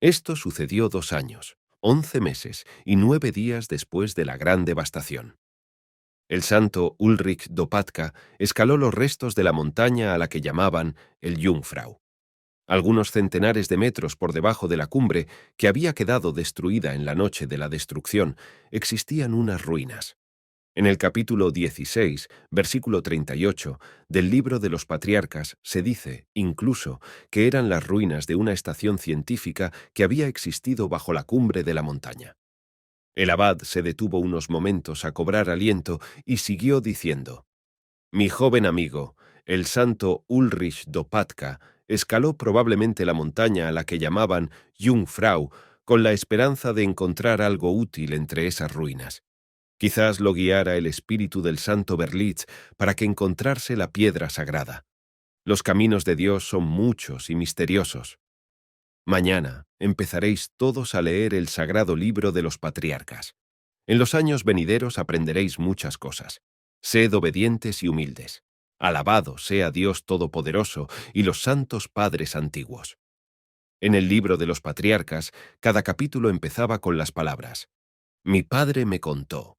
Esto sucedió 2 años, 11 meses y 9 días después de la gran devastación. El santo Ulrich Dopatka escaló los restos de la montaña a la que llamaban el Jungfrau. Algunos centenares de metros por debajo de la cumbre, que había quedado destruida en la noche de la destrucción, existían unas ruinas. En el capítulo 16, versículo 38, del libro de los patriarcas se dice, incluso, que eran las ruinas de una estación científica que había existido bajo la cumbre de la montaña. El abad se detuvo unos momentos a cobrar aliento y siguió diciendo: «Mi joven amigo, el santo Ulrich Dopatka, escaló probablemente la montaña a la que llamaban Jungfrau con la esperanza de encontrar algo útil entre esas ruinas. Quizás lo guiara el espíritu del santo Berlitz para que encontrase la piedra sagrada. Los caminos de Dios son muchos y misteriosos. Mañana empezaréis todos a leer el sagrado libro de los patriarcas. En los años venideros aprenderéis muchas cosas. Sed obedientes y humildes. Alabado sea Dios Todopoderoso y los santos padres antiguos». En el libro de los patriarcas, cada capítulo empezaba con las palabras: «Mi padre me contó».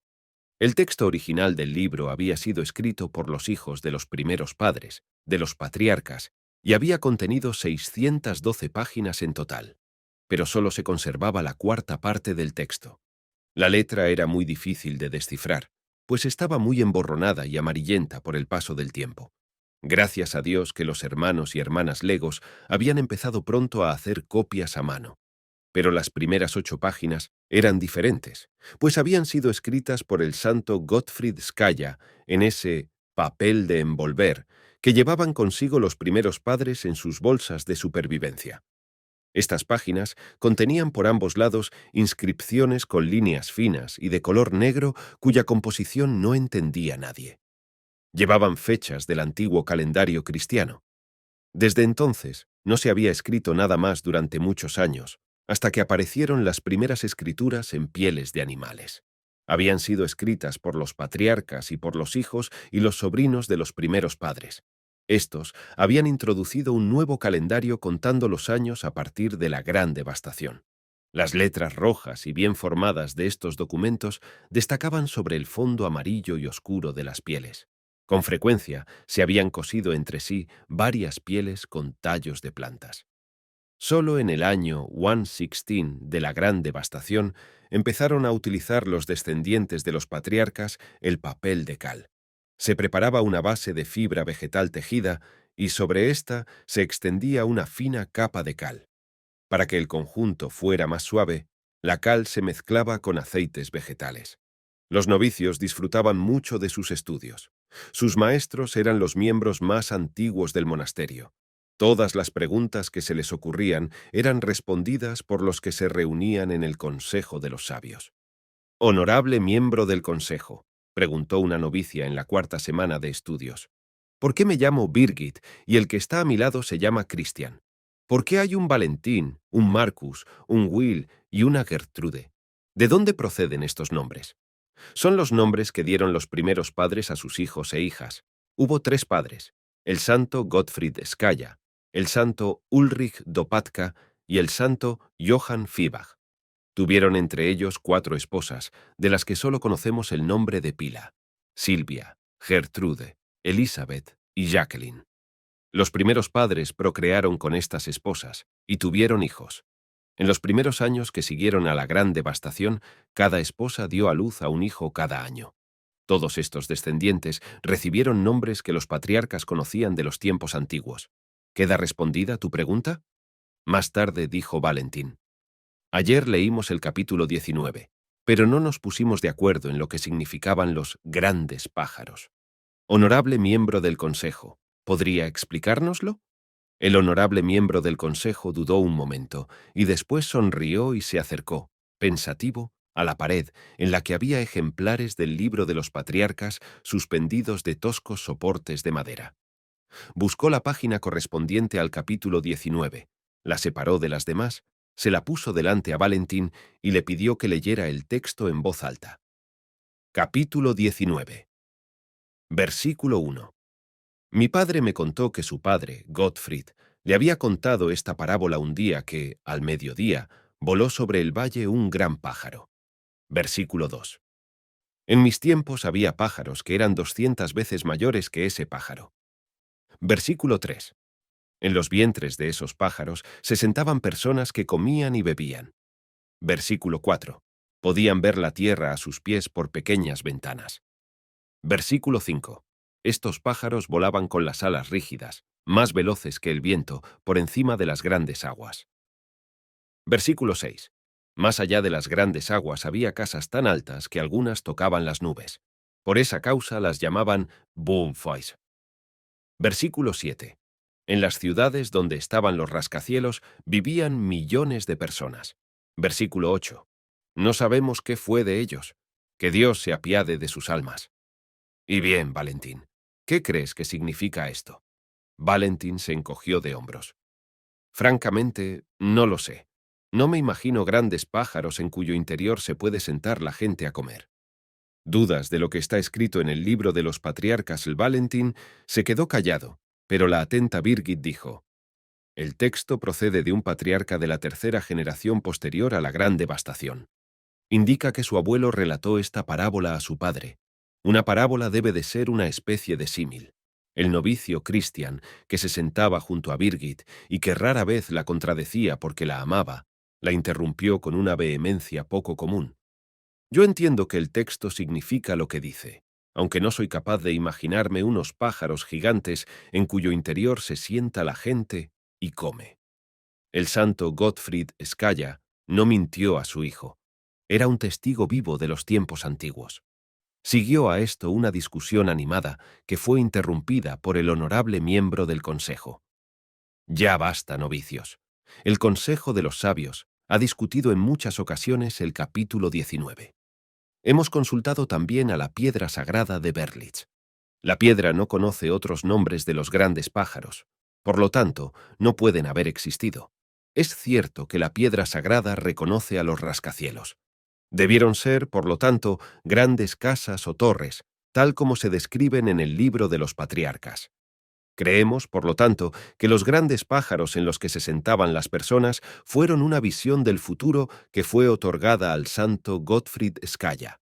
El texto original del libro había sido escrito por los hijos de los primeros padres, de los patriarcas, y había contenido 612 páginas en total, pero solo se conservaba la cuarta parte del texto. La letra era muy difícil de descifrar, pues estaba muy emborronada y amarillenta por el paso del tiempo. Gracias a Dios que los hermanos y hermanas legos habían empezado pronto a hacer copias a mano. Pero las primeras 8 páginas eran diferentes, pues habían sido escritas por el santo Gottfried Skaya en ese papel de envolver que llevaban consigo los primeros padres en sus bolsas de supervivencia. Estas páginas contenían por ambos lados inscripciones con líneas finas y de color negro cuya composición no entendía nadie. Llevaban fechas del antiguo calendario cristiano. Desde entonces no se había escrito nada más durante muchos años, hasta que aparecieron las primeras escrituras en pieles de animales. Habían sido escritas por los patriarcas y por los hijos y los sobrinos de los primeros padres. Estos habían introducido un nuevo calendario contando los años a partir de la gran devastación. Las letras rojas y bien formadas de estos documentos destacaban sobre el fondo amarillo y oscuro de las pieles. Con frecuencia se habían cosido entre sí varias pieles con tallos de plantas. Solo en el año 116 de la gran devastación empezaron a utilizar los descendientes de los patriarcas el papel de cal. Se preparaba una base de fibra vegetal tejida y sobre esta se extendía una fina capa de cal. Para que el conjunto fuera más suave, la cal se mezclaba con aceites vegetales. Los novicios disfrutaban mucho de sus estudios. Sus maestros eran los miembros más antiguos del monasterio. Todas las preguntas que se les ocurrían eran respondidas por los que se reunían en el Consejo de los Sabios. «Honorable miembro del Consejo», preguntó una novicia en la cuarta semana de estudios, «¿por qué me llamo Birgit y el que está a mi lado se llama Christian? ¿Por qué hay un Valentín, un Marcus, un Will y una Gertrude? ¿De dónde proceden estos nombres?» Son los nombres que dieron los primeros padres a sus hijos e hijas. Hubo 3 padres: el santo Gottfried Skaya, el santo Ulrich Dopatka y el santo Johann Fibach. Tuvieron entre ellos 4 esposas, de las que solo conocemos el nombre de pila: Silvia, Gertrude, Elizabeth y Jacqueline. Los primeros padres procrearon con estas esposas y tuvieron hijos. En los primeros años que siguieron a la gran devastación, cada esposa dio a luz a un hijo cada año. Todos estos descendientes recibieron nombres que los patriarcas conocían de los tiempos antiguos. ¿Queda respondida tu pregunta? Más tarde dijo Valentín: «Ayer leímos el capítulo 19, pero no nos pusimos de acuerdo en lo que significaban los grandes pájaros. Honorable miembro del Consejo, ¿podría explicárnoslo?» El honorable miembro del consejo dudó un momento, y después sonrió y se acercó, pensativo, a la pared en la que había ejemplares del libro de los patriarcas suspendidos de toscos soportes de madera. Buscó la página correspondiente al capítulo 19, la separó de las demás, se la puso delante a Valentín y le pidió que leyera el texto en voz alta. Capítulo 19. Versículo 1. Mi padre me contó que su padre, Gottfried, Le había contado esta parábola un día que, al mediodía, voló sobre el valle un gran pájaro. Versículo 2. En mis tiempos había pájaros que eran 200 veces mayores que ese pájaro. Versículo 3. En los vientres de esos pájaros se sentaban personas que comían y bebían. Versículo 4. Podían ver la tierra a sus pies por pequeñas ventanas. Versículo 5. Estos pájaros volaban con las alas rígidas, más veloces que el viento, por encima de las grandes aguas. Versículo 6. Más allá de las grandes aguas había casas tan altas que algunas tocaban las nubes. Por esa causa las llamaban Boomfoys. Versículo 7. En las ciudades donde estaban los rascacielos vivían millones de personas. Versículo 8. No sabemos qué fue de ellos. Que Dios se apiade de sus almas. Y bien, Valentín, ¿qué crees que significa esto? Valentín se encogió de hombros. Francamente, no lo sé. No me imagino grandes pájaros en cuyo interior se puede sentar la gente a comer. Dudas de lo que está escrito en el libro de los patriarcas. El Valentín se quedó callado, pero la atenta Birgit dijo: el texto procede de un patriarca de la tercera generación posterior a la gran devastación. Indica que su abuelo relató esta parábola a su padre. Una parábola debe de ser una especie de símil. El novicio Christian, que se sentaba junto a Birgit y que rara vez la contradecía porque la amaba, la interrumpió con una vehemencia poco común. Yo entiendo que el texto significa lo que dice, aunque no soy capaz de imaginarme unos pájaros gigantes en cuyo interior se sienta la gente y come. El santo Gottfried Skaya no mintió a su hijo. Era un testigo vivo de los tiempos antiguos. Siguió a esto una discusión animada que fue interrumpida por el honorable miembro del consejo. Ya basta, novicios. El consejo de los sabios ha discutido en muchas ocasiones el capítulo 19. Hemos consultado también a la piedra sagrada de Berlitz. La piedra no conoce otros nombres de los grandes pájaros. Por lo tanto, no pueden haber existido. Es cierto que la piedra sagrada reconoce a los rascacielos. Debieron ser, por lo tanto, grandes casas o torres, tal como se describen en el libro de los patriarcas. Creemos, por lo tanto, que los grandes pájaros en los que se sentaban las personas fueron una visión del futuro que fue otorgada al santo Gottfried Skaya.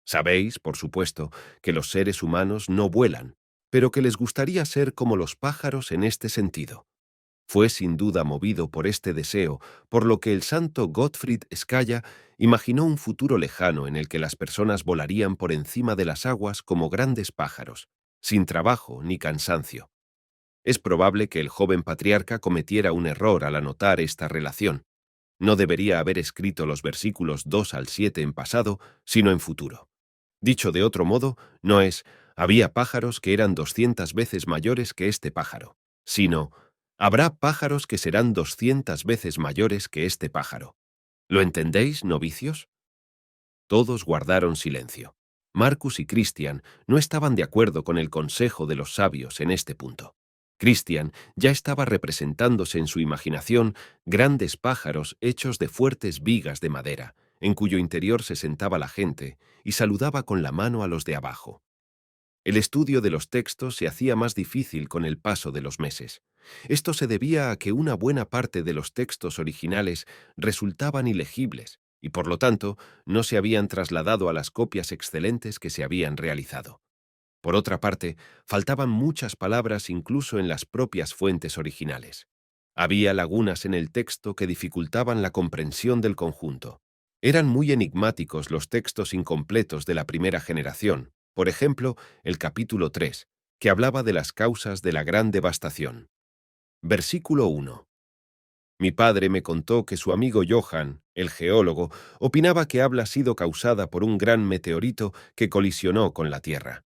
Sabéis, por supuesto, que los seres humanos no vuelan, pero que les gustaría ser como los pájaros en este sentido. Fue sin duda movido por este deseo, por lo que el santo Gottfried Skaya imaginó un futuro lejano en el que las personas volarían por encima de las aguas como grandes pájaros, sin trabajo ni cansancio. Es probable que el joven patriarca cometiera un error al anotar esta relación. No debería haber escrito los versículos 2 al 7 en pasado, sino en futuro. Dicho de otro modo, no es «había pájaros que eran 200 veces mayores que este pájaro», sino «habrá pájaros que serán 200 veces mayores que este pájaro». ¿Lo entendéis, novicios? Todos guardaron silencio. Marcus y Christian no estaban de acuerdo con el consejo de los sabios en este punto. Christian ya estaba representándose en su imaginación grandes pájaros hechos de fuertes vigas de madera, en cuyo interior se sentaba la gente y saludaba con la mano a los de abajo. El estudio de los textos se hacía más difícil con el paso de los meses. Esto se debía a que una buena parte de los textos originales resultaban ilegibles y, por lo tanto, no se habían trasladado a las copias excelentes que se habían realizado. Por otra parte, faltaban muchas palabras incluso en las propias fuentes originales. Había lagunas en el texto que dificultaban la comprensión del conjunto. Eran muy enigmáticos los textos incompletos de la primera generación, por ejemplo, el capítulo 3, que hablaba de las causas de la gran devastación. Versículo 1. Mi padre me contó que su amigo Johann, el geólogo, opinaba que había sido causada por un gran meteorito que colisionó con la Tierra.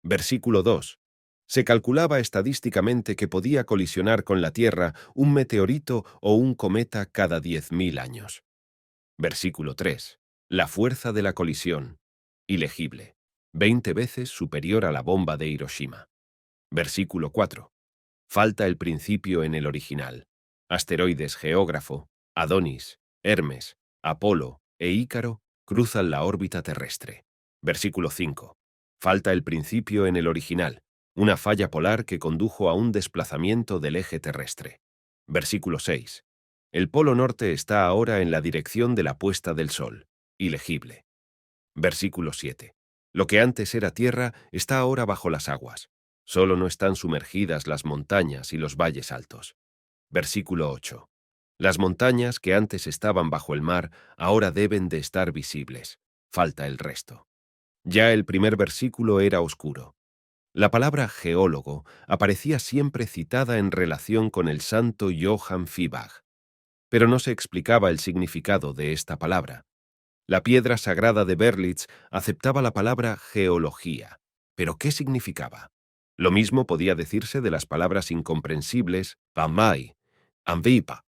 Versículo 2. Se calculaba estadísticamente que podía colisionar con la Tierra un meteorito o un cometa cada 10.000 años. Versículo 3. La fuerza de la colisión, ilegible, 20 veces superior a la bomba de Hiroshima. Versículo 4. Falta el principio en el original. Asteroides geógrafo, Adonis, Hermes, Apolo e Ícaro cruzan la órbita terrestre. Versículo 5. Falta el principio en el original. una falla polar que condujo a un desplazamiento del eje terrestre. Versículo 6. El polo norte está ahora en la dirección de la puesta del sol, ilegible. Versículo 7. Lo que antes era tierra está ahora bajo las aguas. Solo no están sumergidas las montañas y los valles altos. Versículo 8. Las montañas que antes estaban bajo el mar ahora deben de estar visibles. Falta el resto. Ya el primer versículo era oscuro. La palabra geólogo aparecía siempre citada en relación con el santo Johann Fiebig, pero no se explicaba el significado de esta palabra. La piedra sagrada de Berlitz aceptaba la palabra geología, pero ¿qué significaba? Lo mismo podía decirse de las palabras incomprensibles Pamai, Amvipa.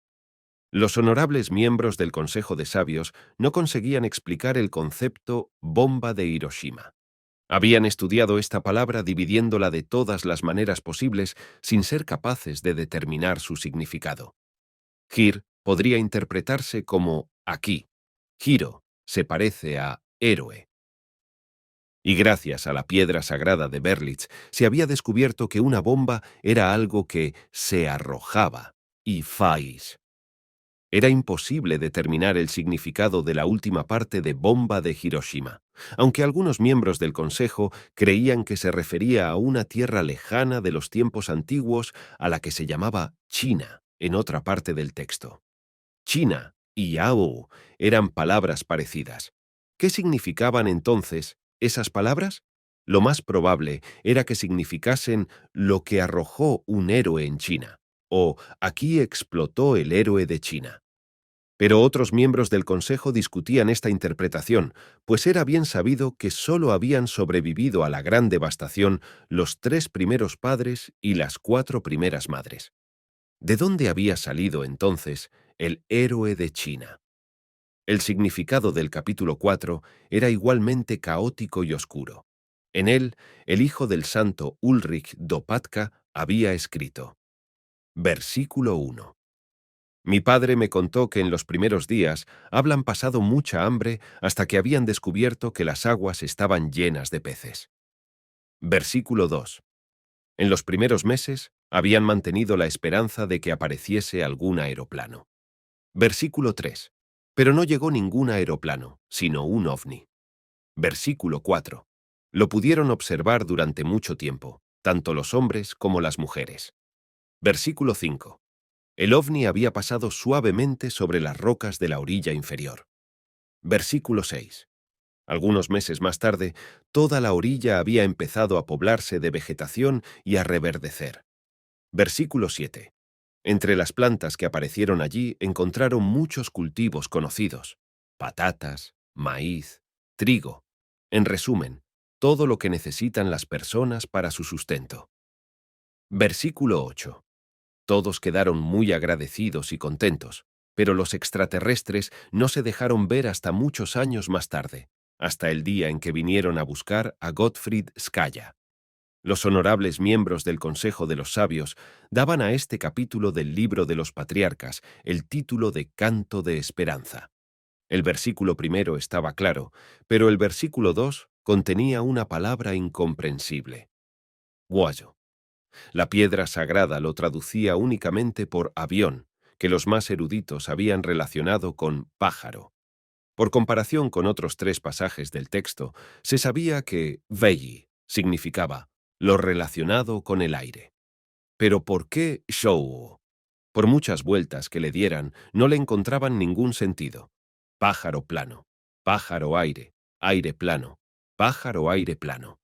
Los honorables miembros del Consejo de Sabios no conseguían explicar el concepto bomba de Hiroshima. Habían estudiado esta palabra dividiéndola de todas las maneras posibles sin ser capaces de determinar su significado. Gir podría interpretarse como aquí. Giro se parece a héroe. Y gracias a la piedra sagrada de Berlitz se había descubierto que una bomba era algo que se arrojaba, y fais. Era imposible determinar el significado de la última parte de bomba de Hiroshima, aunque algunos miembros del Consejo creían que se refería a una tierra lejana de los tiempos antiguos a la que se llamaba China en otra parte del texto. China y Yao eran palabras parecidas. ¿Qué significaban entonces esas palabras? Lo más probable era que significasen lo que arrojó un héroe en China, o aquí explotó el héroe de China. Pero otros miembros del Consejo discutían esta interpretación, pues era bien sabido que sólo habían sobrevivido a la gran devastación los 3 primeros padres y las 4 primeras madres. ¿De dónde había salido entonces el héroe de China? El significado del capítulo 4 era igualmente caótico y oscuro. En él, el hijo del santo Ulrich Dopatka había escrito. Versículo 1. Mi padre me contó que en los primeros días habían pasado mucha hambre hasta que habían descubierto que las aguas estaban llenas de peces. Versículo 2. En los primeros meses habían mantenido la esperanza de que apareciese algún aeroplano. Versículo 3. Pero no llegó ningún aeroplano, sino un ovni. Versículo 4. Lo pudieron observar durante mucho tiempo, tanto los hombres como las mujeres. Versículo 5. El ovni había pasado suavemente sobre las rocas de la orilla inferior. Versículo 6. Algunos meses más tarde, toda la orilla había empezado a poblarse de vegetación y a reverdecer. Versículo 7. Entre las plantas que aparecieron allí encontraron muchos cultivos conocidos: patatas, maíz, trigo. En resumen, todo lo que necesitan las personas para su sustento. Versículo 8. Todos quedaron muy agradecidos y contentos, pero los extraterrestres no se dejaron ver hasta muchos años más tarde, hasta el día en que vinieron a buscar a Gottfried Skaya. Los honorables miembros del Consejo de los Sabios daban a este capítulo del Libro de los Patriarcas el título de Canto de Esperanza. El versículo primero estaba claro, pero el versículo 2 contenía una palabra incomprensible. Guayo. La piedra sagrada lo traducía únicamente por avión, que los más eruditos habían relacionado con pájaro. Por comparación con otros 3 pasajes del texto, se sabía que Vei significaba lo relacionado con el aire. Pero ¿por qué Shou? Por muchas vueltas que le dieran, no le encontraban ningún sentido. Pájaro plano, pájaro aire, aire plano, pájaro aire plano.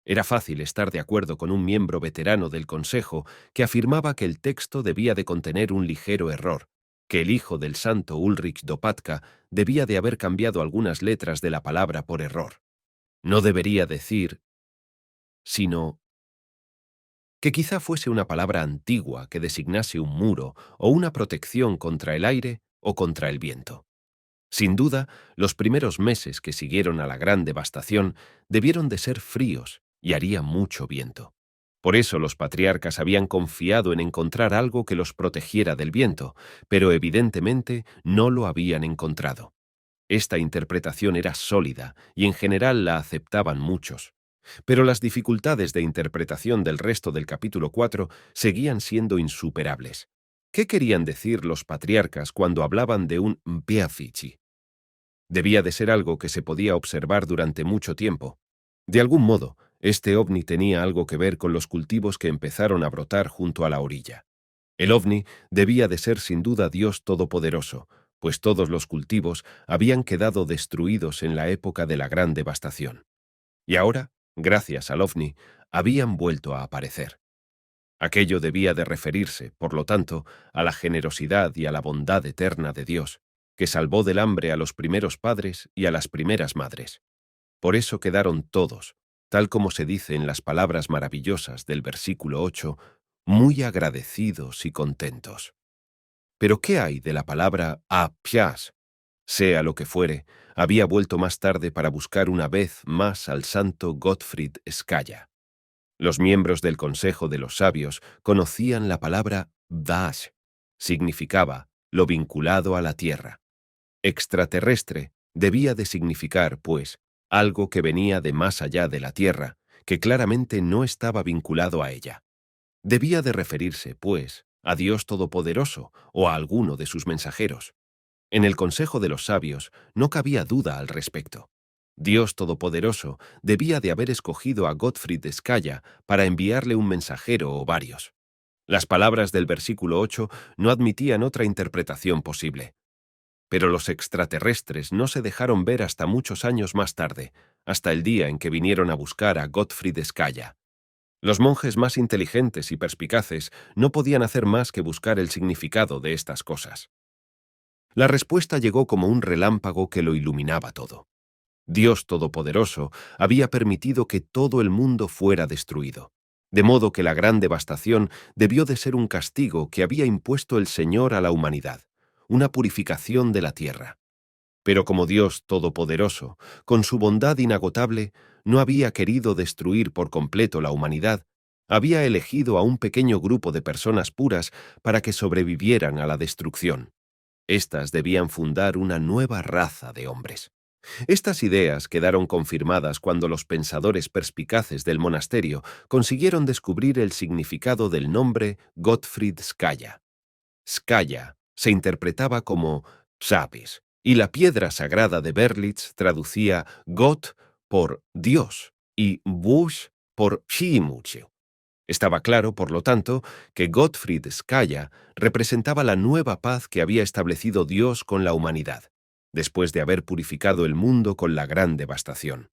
Era fácil estar de acuerdo con un miembro veterano del Consejo que afirmaba que el texto debía de contener un ligero error, que el hijo del santo Ulrich Dopatka debía de haber cambiado algunas letras de la palabra por error. No debería decir, sino que quizá fuese una palabra antigua que designase un muro o una protección contra el aire o contra el viento. Sin duda, los primeros meses que siguieron a la gran devastación debieron de ser fríos y haría mucho viento. Por eso los patriarcas habían confiado en encontrar algo que los protegiera del viento, pero evidentemente no lo habían encontrado. Esta interpretación era sólida y en general la aceptaban muchos. Pero las dificultades de interpretación del resto del capítulo 4 seguían siendo insuperables. ¿Qué querían decir los patriarcas cuando hablaban de un Beafici? Debía de ser algo que se podía observar durante mucho tiempo. De algún modo, este ovni tenía algo que ver con los cultivos que empezaron a brotar junto a la orilla. El ovni debía de ser sin duda Dios Todopoderoso, pues todos los cultivos habían quedado destruidos en la época de la gran devastación. Y ahora, gracias al ovni, habían vuelto a aparecer. Aquello debía de referirse, por lo tanto, a la generosidad y a la bondad eterna de Dios, que salvó del hambre a los primeros padres y a las primeras madres. Por eso quedaron todos, tal como se dice en las palabras maravillosas del versículo 8, muy agradecidos y contentos. Pero ¿qué hay de la palabra apias? Sea lo que fuere, había vuelto más tarde para buscar una vez más al santo Gottfried Skaya. Los miembros del Consejo de los Sabios conocían la palabra dash. Significaba lo vinculado a la tierra. Extraterrestre debía de significar, pues, algo que venía de más allá de la tierra, que claramente no estaba vinculado a ella. Debía de referirse, pues, a Dios Todopoderoso o a alguno de sus mensajeros. En el Consejo de los Sabios no cabía duda al respecto. Dios Todopoderoso debía de haber escogido a Gottfried Skaya para enviarle un mensajero o varios. Las palabras del versículo 8 no admitían otra interpretación posible. Pero los extraterrestres no se dejaron ver hasta muchos años más tarde, hasta el día en que vinieron a buscar a Gottfried Skaya. Los monjes más inteligentes y perspicaces no podían hacer más que buscar el significado de estas cosas. La respuesta llegó como un relámpago que lo iluminaba todo. Dios Todopoderoso había permitido que todo el mundo fuera destruido, de modo que la gran devastación debió de ser un castigo que había impuesto el Señor a la humanidad, una purificación de la tierra. Pero como Dios Todopoderoso, con su bondad inagotable, no había querido destruir por completo la humanidad, había elegido a un pequeño grupo de personas puras para que sobrevivieran a la destrucción. Estas debían fundar una nueva raza de hombres. Estas ideas quedaron confirmadas cuando los pensadores perspicaces del monasterio consiguieron descubrir el significado del nombre Gottfried Skaya. Skaya se interpretaba como sabes, y la piedra sagrada de Berlitz traducía Gott por Dios y Bush por Shimuche. Estaba claro, por lo tanto, que Gottfried Skaya representaba la nueva paz que había establecido Dios con la humanidad, después de haber purificado el mundo con la gran devastación.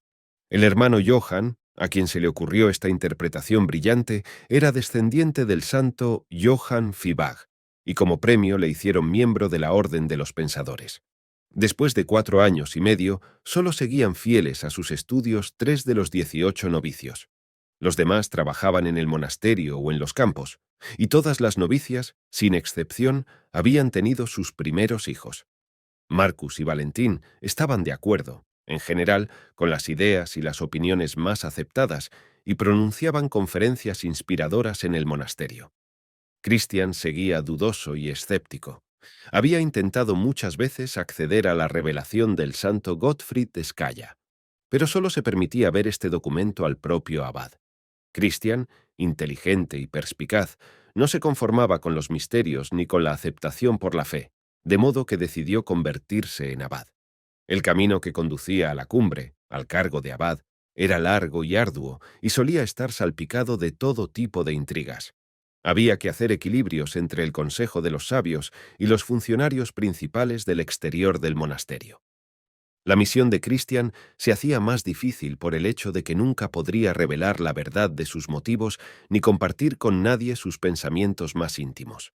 El hermano Johann, a quien se le ocurrió esta interpretación brillante, era descendiente del santo Johann Fibag, y como premio le hicieron miembro de la Orden de los Pensadores. Después de 4 años y medio, solo seguían fieles a sus estudios 3 de los 18 novicios. Los demás trabajaban en el monasterio o en los campos, y todas las novicias, sin excepción, habían tenido sus primeros hijos. Marcus y Valentín estaban de acuerdo, en general, con las ideas y las opiniones más aceptadas, y pronunciaban conferencias inspiradoras en el monasterio. Christian seguía dudoso y escéptico. Había intentado muchas veces acceder a la revelación del santo Gottfried Skaya, pero solo se permitía ver este documento al propio abad. Christian, inteligente y perspicaz, no se conformaba con los misterios ni con la aceptación por la fe, de modo que decidió convertirse en abad. El camino que conducía a la cumbre, al cargo de abad, era largo y arduo y solía estar salpicado de todo tipo de intrigas. Había que hacer equilibrios entre el consejo de los sabios y los funcionarios principales del exterior del monasterio. La misión de Christian se hacía más difícil por el hecho de que nunca podría revelar la verdad de sus motivos ni compartir con nadie sus pensamientos más íntimos.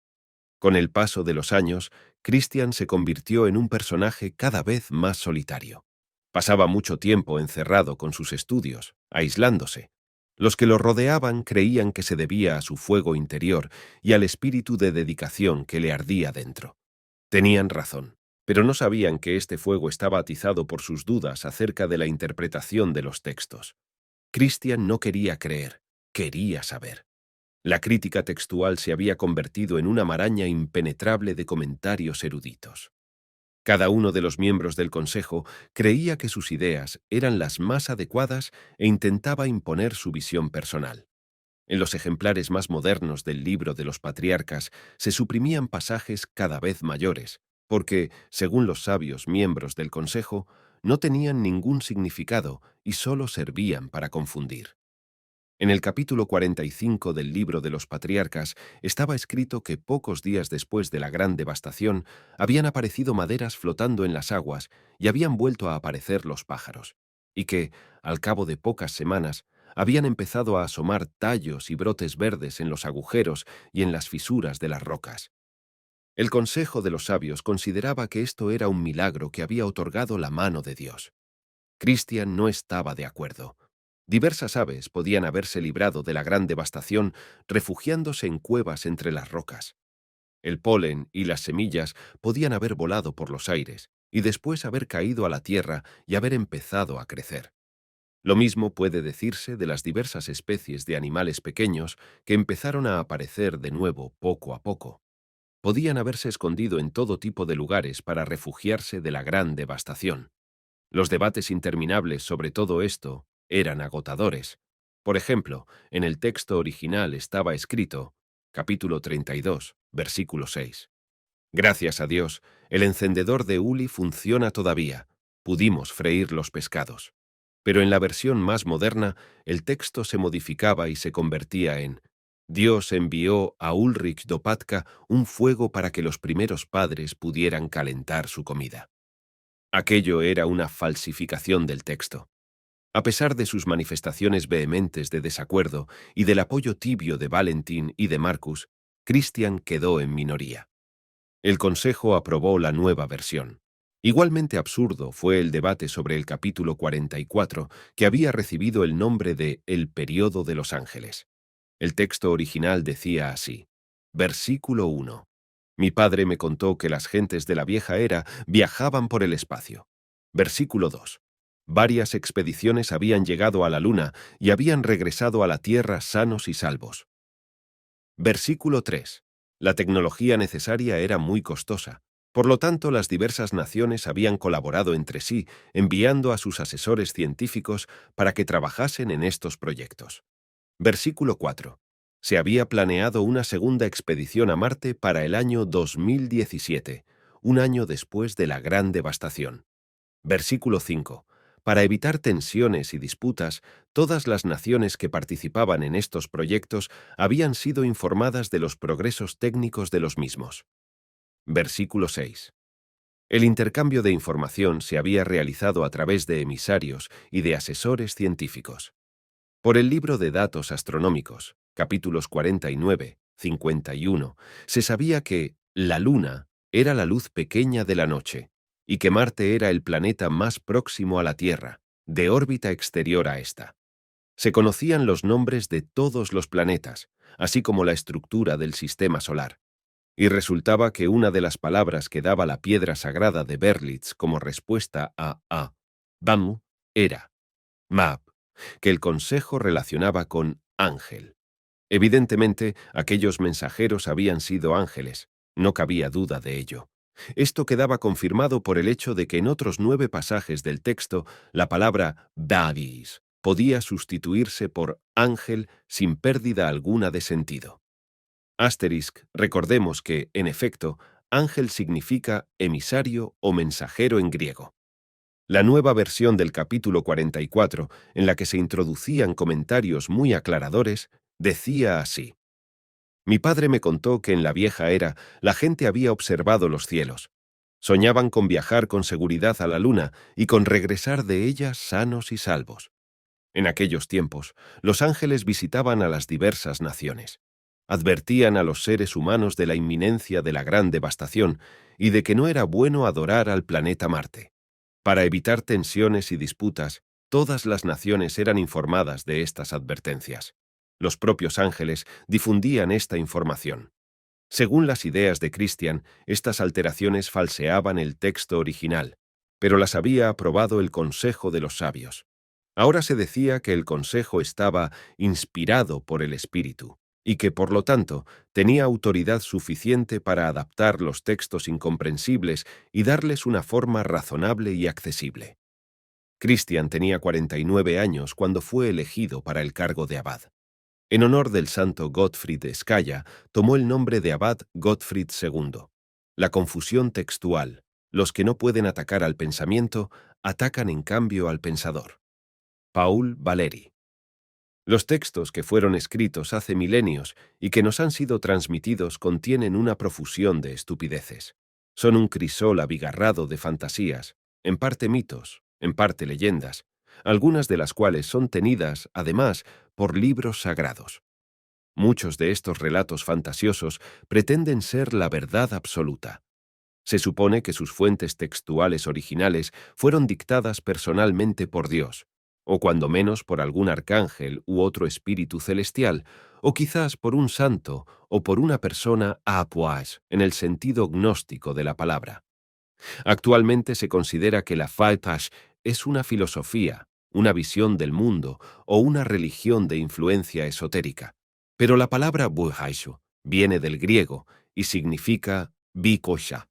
Con el paso de los años, Christian se convirtió en un personaje cada vez más solitario. Pasaba mucho tiempo encerrado con sus estudios, aislándose. Los que lo rodeaban creían que se debía a su fuego interior y al espíritu de dedicación que le ardía dentro. Tenían razón, pero no sabían que este fuego estaba atizado por sus dudas acerca de la interpretación de los textos. Christian no quería creer, quería saber. La crítica textual se había convertido en una maraña impenetrable de comentarios eruditos. Cada uno de los miembros del Consejo creía que sus ideas eran las más adecuadas e intentaba imponer su visión personal. En los ejemplares más modernos del Libro de los Patriarcas se suprimían pasajes cada vez mayores, porque, según los sabios miembros del Consejo, no tenían ningún significado y solo servían para confundir. En el capítulo 45 del Libro de los Patriarcas estaba escrito que pocos días después de la gran devastación habían aparecido maderas flotando en las aguas y habían vuelto a aparecer los pájaros, y que, al cabo de pocas semanas, habían empezado a asomar tallos y brotes verdes en los agujeros y en las fisuras de las rocas. El Consejo de los Sabios consideraba que esto era un milagro que había otorgado la mano de Dios. Christian no estaba de acuerdo. Diversas aves podían haberse librado de la gran devastación refugiándose en cuevas entre las rocas. El polen y las semillas podían haber volado por los aires y después haber caído a la tierra y haber empezado a crecer. Lo mismo puede decirse de las diversas especies de animales pequeños que empezaron a aparecer de nuevo poco a poco. Podían haberse escondido en todo tipo de lugares para refugiarse de la gran devastación. Los debates interminables sobre todo esto eran agotadores. Por ejemplo, en el texto original estaba escrito, capítulo 32, versículo 6. Gracias a Dios, el encendedor de Uli funciona todavía. Pudimos freír los pescados. Pero en la versión más moderna, el texto se modificaba y se convertía en Dios envió a Ulrich Dopatka un fuego para que los primeros padres pudieran calentar su comida. Aquello era una falsificación del texto. A pesar de sus manifestaciones vehementes de desacuerdo y del apoyo tibio de Valentín y de Marcus, Christian quedó en minoría. El Consejo aprobó la nueva versión. Igualmente absurdo fue el debate sobre el capítulo 44, que había recibido el nombre de El Período de los Ángeles. El texto original decía así, versículo 1. Mi padre me contó que las gentes de la vieja era viajaban por el espacio. Versículo 2. Varias expediciones habían llegado a la Luna y habían regresado a la Tierra sanos y salvos. Versículo 3. La tecnología necesaria era muy costosa. Por lo tanto, las diversas naciones habían colaborado entre sí, enviando a sus asesores científicos para que trabajasen en estos proyectos. Versículo 4. Se había planeado una segunda expedición a Marte para el año 2017, un año después de la gran devastación. Versículo 5. Para evitar tensiones y disputas, todas las naciones que participaban en estos proyectos habían sido informadas de los progresos técnicos de los mismos. Versículo 6. El intercambio de información se había realizado a través de emisarios y de asesores científicos. Por el libro de datos astronómicos, capítulos 49, 51, se sabía que la Luna era la luz pequeña de la noche y que Marte era el planeta más próximo a la Tierra, de órbita exterior a esta. Se conocían los nombres de todos los planetas, así como la estructura del sistema solar. Y resultaba que una de las palabras que daba la piedra sagrada de Berlitz como respuesta a Bamu era Mab, que el Consejo relacionaba con ángel. Evidentemente, aquellos mensajeros habían sido ángeles, no cabía duda de ello. Esto quedaba confirmado por el hecho de que en otros 9 pasajes del texto la palabra Badis podía sustituirse por ángel sin pérdida alguna de sentido. Asterisk, recordemos que, en efecto, ángel significa emisario o mensajero en griego. La nueva versión del capítulo 44, en la que se introducían comentarios muy aclaradores, decía así. Mi padre me contó que en la vieja era la gente había observado los cielos. Soñaban con viajar con seguridad a la luna y con regresar de ella sanos y salvos. En aquellos tiempos, los ángeles visitaban a las diversas naciones. Advertían a los seres humanos de la inminencia de la gran devastación y de que no era bueno adorar al planeta Marte. Para evitar tensiones y disputas, todas las naciones eran informadas de estas advertencias. Los propios ángeles difundían esta información. Según las ideas de Christian, estas alteraciones falseaban el texto original, pero las había aprobado el Consejo de los Sabios. Ahora se decía que el Consejo estaba inspirado por el Espíritu, y que, por lo tanto, tenía autoridad suficiente para adaptar los textos incomprensibles y darles una forma razonable y accesible. Christian tenía 49 años cuando fue elegido para el cargo de abad. En honor del santo Gottfried de Skaya, tomó el nombre de abad Gottfried II. La confusión textual. Los que no pueden atacar al pensamiento, atacan en cambio al pensador. Paul Valéry. Los textos que fueron escritos hace milenios y que nos han sido transmitidos contienen una profusión de estupideces. Son un crisol abigarrado de fantasías, en parte mitos, en parte leyendas, algunas de las cuales son tenidas, además, por libros sagrados. Muchos de estos relatos fantasiosos pretenden ser la verdad absoluta. Se supone que sus fuentes textuales originales fueron dictadas personalmente por Dios, o cuando menos por algún arcángel u otro espíritu celestial, o quizás por un santo o por una persona apoage, en el sentido gnóstico de la palabra. Actualmente se considera que la Faitash es una filosofía, una visión del mundo o una religión de influencia esotérica. Pero la palabra Buhaishu viene del griego y significa Bikosha.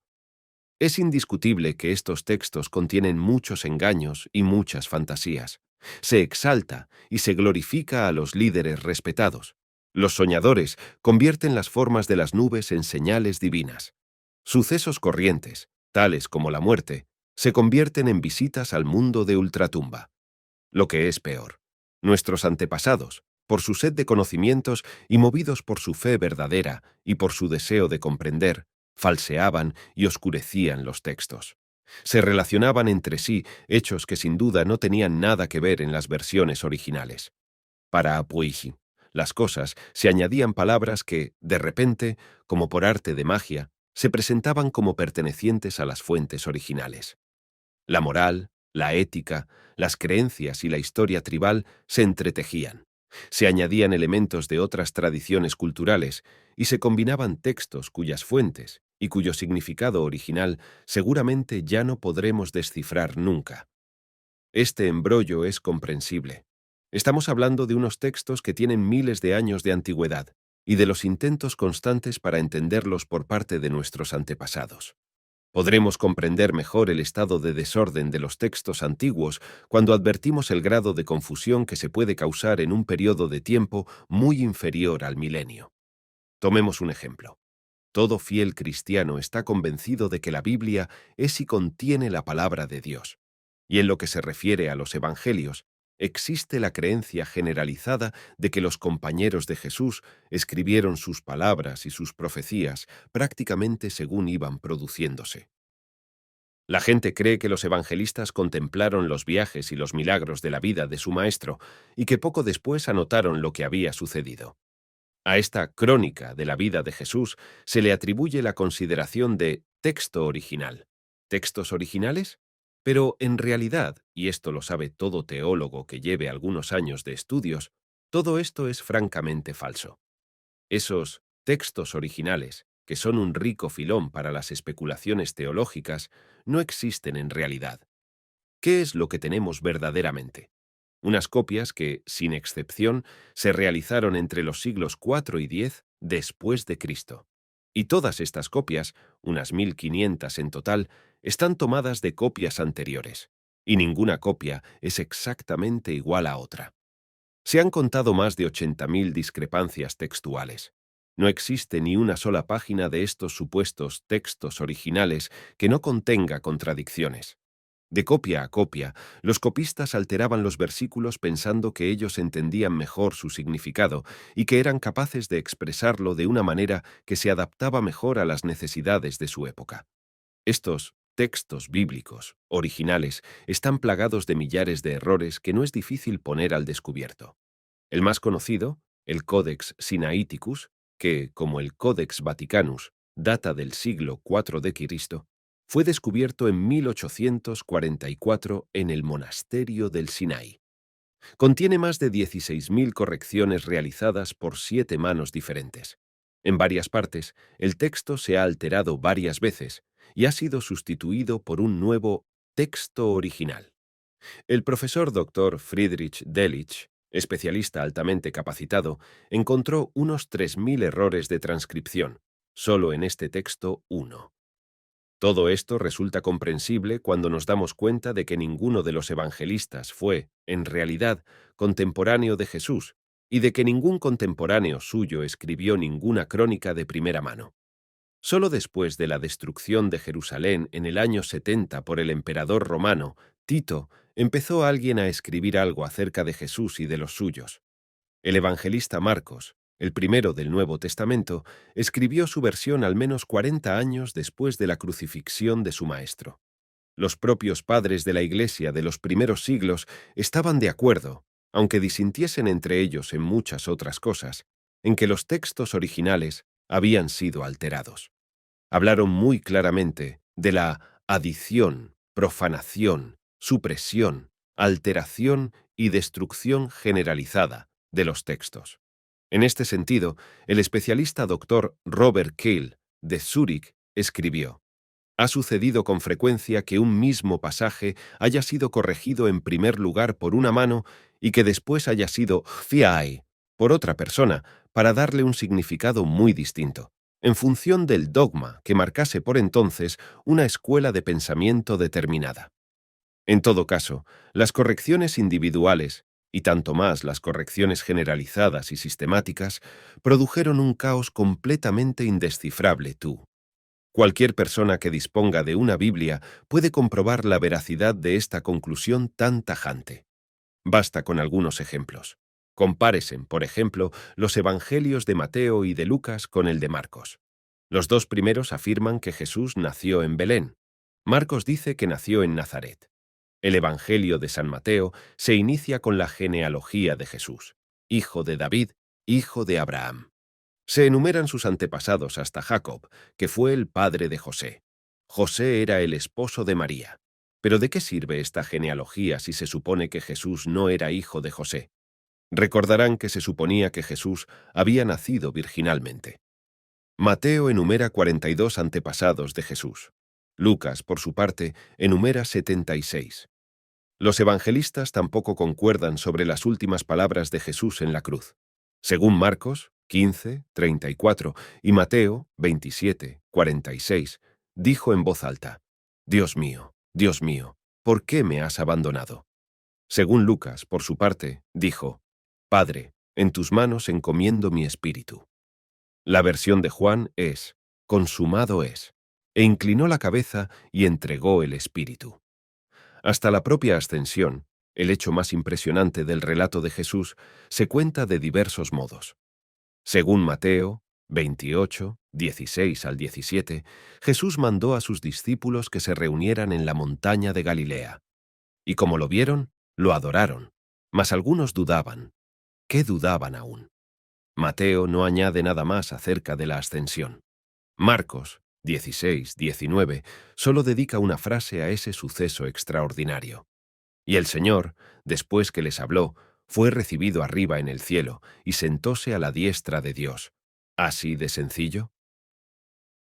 Es indiscutible que estos textos contienen muchos engaños y muchas fantasías. Se exalta y se glorifica a los líderes respetados. Los soñadores convierten las formas de las nubes en señales divinas. Sucesos corrientes, tales como la muerte, se convierten en visitas al mundo de ultratumba. Lo que es peor, nuestros antepasados, por su sed de conocimientos y movidos por su fe verdadera y por su deseo de comprender, falseaban y oscurecían los textos. Se relacionaban entre sí hechos que sin duda no tenían nada que ver en las versiones originales. Para Apuiji, las cosas se añadían palabras que, de repente, como por arte de magia, se presentaban como pertenecientes a las fuentes originales. La moral, la ética, las creencias y la historia tribal se entretejían. Se añadían elementos de otras tradiciones culturales y se combinaban textos cuyas fuentes y cuyo significado original seguramente ya no podremos descifrar nunca. Este embrollo es comprensible. Estamos hablando de unos textos que tienen miles de años de antigüedad y de los intentos constantes para entenderlos por parte de nuestros antepasados. Podremos comprender mejor el estado de desorden de los textos antiguos cuando advertimos el grado de confusión que se puede causar en un periodo de tiempo muy inferior al milenio. Tomemos un ejemplo. Todo fiel cristiano está convencido de que la Biblia es y contiene la palabra de Dios. Y en lo que se refiere a los evangelios, existe la creencia generalizada de que los compañeros de Jesús escribieron sus palabras y sus profecías prácticamente según iban produciéndose. La gente cree que los evangelistas contemplaron los viajes y los milagros de la vida de su maestro y que poco después anotaron lo que había sucedido. A esta crónica de la vida de Jesús se le atribuye la consideración de texto original. ¿Textos originales? Pero en realidad, y esto lo sabe todo teólogo que lleve algunos años de estudios, todo esto es francamente falso. Esos textos originales, que son un rico filón para las especulaciones teológicas, no existen en realidad. ¿Qué es lo que tenemos verdaderamente? Unas copias que, sin excepción, se realizaron entre los siglos IV y X después de Cristo. Y todas estas copias, unas 1500 en total, están tomadas de copias anteriores, y ninguna copia es exactamente igual a otra. Se han contado más de 80.000 discrepancias textuales. No existe ni una sola página de estos supuestos textos originales que no contenga contradicciones. De copia a copia, los copistas alteraban los versículos pensando que ellos entendían mejor su significado y que eran capaces de expresarlo de una manera que se adaptaba mejor a las necesidades de su época. Estos textos bíblicos, originales, están plagados de millares de errores que no es difícil poner al descubierto. El más conocido, el Codex Sinaiticus, que, como el Codex Vaticanus, data del siglo IV de Cristo, fue descubierto en 1844 en el monasterio del Sinai. Contiene más de 16.000 correcciones realizadas por 7 manos diferentes. En varias partes, el texto se ha alterado varias veces y ha sido sustituido por un nuevo texto original. El profesor Dr. Friedrich Delitzsch, especialista altamente capacitado, encontró unos 3.000 errores de transcripción, solo en este texto 1. Todo esto resulta comprensible cuando nos damos cuenta de que ninguno de los evangelistas fue, en realidad, contemporáneo de Jesús, y de que ningún contemporáneo suyo escribió ninguna crónica de primera mano. Solo después de la destrucción de Jerusalén en el año 70 por el emperador romano, Tito, empezó alguien a escribir algo acerca de Jesús y de los suyos. El evangelista Marcos, el primero del Nuevo Testamento, escribió su versión al menos 40 años después de la crucifixión de su maestro. Los propios padres de la Iglesia de los primeros siglos estaban de acuerdo, aunque disintiesen entre ellos en muchas otras cosas, en que los textos originales habían sido alterados. Hablaron muy claramente de la adición, profanación, supresión, alteración y destrucción generalizada de los textos. En este sentido, el especialista doctor Robert Keil, de Zúrich, escribió: «Ha sucedido con frecuencia que un mismo pasaje haya sido corregido en primer lugar por una mano y que después haya sido fiai por otra persona para darle un significado muy distinto, en función del dogma que marcase por entonces una escuela de pensamiento determinada. En todo caso, las correcciones individuales, y tanto más las correcciones generalizadas y sistemáticas, produjeron un caos completamente indescifrable. Cualquier persona que disponga de una Biblia puede comprobar la veracidad de esta conclusión tan tajante. Basta con algunos ejemplos. Compáresen, por ejemplo, los evangelios de Mateo y de Lucas con el de Marcos. Los dos primeros afirman que Jesús nació en Belén. Marcos dice que nació en Nazaret. El evangelio de San Mateo se inicia con la genealogía de Jesús, hijo de David, hijo de Abraham. Se enumeran sus antepasados hasta Jacob, que fue el padre de José. José era el esposo de María. ¿Pero de qué sirve esta genealogía si se supone que Jesús no era hijo de José? Recordarán que se suponía que Jesús había nacido virginalmente. Mateo enumera 42 antepasados de Jesús. Lucas, por su parte, enumera 76. Los evangelistas tampoco concuerdan sobre las últimas palabras de Jesús en la cruz. Según Marcos, 15:34, y Mateo, 27:46, dijo en voz alta: Dios mío, ¿por qué me has abandonado? Según Lucas, por su parte, dijo: Padre, en tus manos encomiendo mi espíritu. La versión de Juan es: consumado es, e inclinó la cabeza y entregó el espíritu. Hasta la propia ascensión, el hecho más impresionante del relato de Jesús, se cuenta de diversos modos. Según Mateo 28, 16 al 17, Jesús mandó a sus discípulos que se reunieran en la montaña de Galilea. Y como lo vieron, lo adoraron, mas algunos dudaban. ¿Qué dudaban aún? Mateo no añade nada más acerca de la ascensión. Marcos 16, 19, solo dedica una frase a ese suceso extraordinario. Y el Señor, después que les habló, fue recibido arriba en el cielo y sentóse a la diestra de Dios. ¿Así de sencillo?